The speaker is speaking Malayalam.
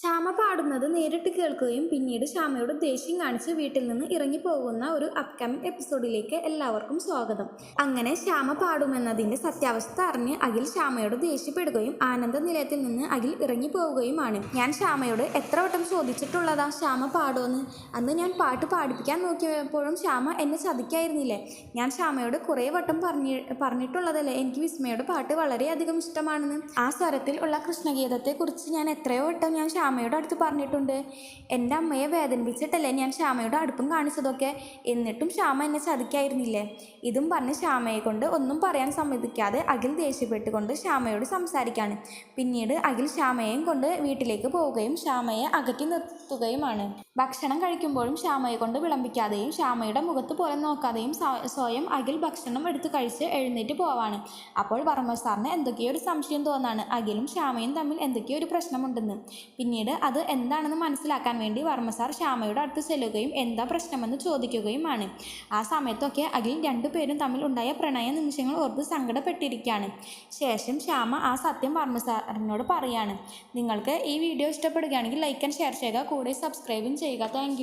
ശ്യാമ പാടുന്നത് നേരിട്ട് കേൾക്കുകയും പിന്നീട് ശ്യാമയോട് ദേഷ്യം കാണിച്ച് വീട്ടിൽ നിന്ന് ഇറങ്ങിപ്പോകുന്ന ഒരു അപ്കമിംഗ് എപ്പിസോഡിലേക്ക് എല്ലാവർക്കും സ്വാഗതം. അങ്ങനെ ശ്യാമ പാടുമെന്നതിൻ്റെ സത്യാവസ്ഥ അറിഞ്ഞ് അഖിൽ ശ്യാമയോട് ദേഷ്യപ്പെടുകയും ആനന്ദ നിലയത്തിൽ നിന്ന് അഖിൽ ഇറങ്ങിപ്പോവുകയുമാണ്. ഞാൻ ശ്യാമയോട് എത്ര വട്ടം ചോദിച്ചിട്ടുള്ളതാ ശ്യാമ പാടുമെന്ന്. അന്ന് ഞാൻ പാട്ട് പാടിപ്പിക്കാൻ നോക്കിയപ്പോഴും ശ്യാമ എന്നെ ചതിക്കായിരുന്നില്ലേ. ഞാൻ ശ്യാമയോട് കുറേ വട്ടം പറഞ്ഞിട്ടുള്ളതല്ലേ എനിക്ക് വിസ്മയുടെ പാട്ട് വളരെയധികം ഇഷ്ടമാണെന്ന്. ആ സ്വരത്തിൽ ഉള്ള കൃഷ്ണഗീതത്തെക്കുറിച്ച് ഞാൻ എത്രയോ വട്ടം ഞാൻ ശ്യാമയുടെ അടുത്ത് പറഞ്ഞിട്ടുണ്ട്. എൻ്റെ അമ്മയെ വേദനിപ്പിച്ചിട്ടല്ലേ ഞാൻ ശ്യാമയുടെ അടുപ്പം കാണിച്ചതൊക്കെ. എന്നിട്ടും ശ്യാമ എന്നെ ചതിക്കായിരുന്നില്ലേ. ഇതും പറഞ്ഞ് ശ്യാമയെ കൊണ്ട് ഒന്നും പറയാൻ സമ്മതിക്കാതെ അഖിൽ ദേഷ്യപ്പെട്ടുകൊണ്ട് ശ്യാമയോട് സംസാരിക്കാണ്. പിന്നീട് അഖിൽ ശ്യാമയെയും കൊണ്ട് വീട്ടിലേക്ക് പോവുകയും ശ്യാമയെ അകറ്റി നിർത്തുകയുമാണ്. ഭക്ഷണം കഴിക്കുമ്പോഴും ശ്യാമയെ കൊണ്ട് വിളമ്പിക്കാതെയും ശ്യാമയുടെ മുഖത്ത് പോലും നോക്കാതെയും സ്വയം അഖിൽ ഭക്ഷണം എടുത്ത് കഴിച്ച് എഴുന്നേറ്റ് പോവാണ്. അപ്പോൾ വർമ്മ സാറിന് എന്തൊക്കെയോ ഒരു സംശയം തോന്നാണ്. അഖിലും ശ്യാമയും തമ്മിൽ എന്തൊക്കെയോ ഒരു പ്രശ്നമുണ്ടെന്ന്. പിന്നീട് അത് എന്താണെന്ന് മനസ്സിലാക്കാൻ വേണ്ടി വർമ്മ സാർ ശ്യാമയുടെ അടുത്ത് ചെല്ലുകയും എന്താ പ്രശ്നമെന്ന് ചോദിക്കുകയുമാണ്. ആ സമയത്തൊക്കെ അഖിൽ രണ്ടുപേരും തമ്മിൽ ഉണ്ടായ പ്രണയ നിമിഷങ്ങൾ ഓർത്ത് സങ്കടപ്പെട്ടിരിക്കുകയാണ്. ശേഷം ശ്യാമ ആ സത്യം വർമ്മ സാറിനോട് പറയാണ്. നിങ്ങൾക്ക് ഈ വീഡിയോ ഇഷ്ടപ്പെടുകയാണെങ്കിൽ ലൈക്ക് ആൻഡ് ഷെയർ ചെയ്യുക, കൂടെ സബ്സ്ക്രൈബും ചെയ്യുക. താങ്ക്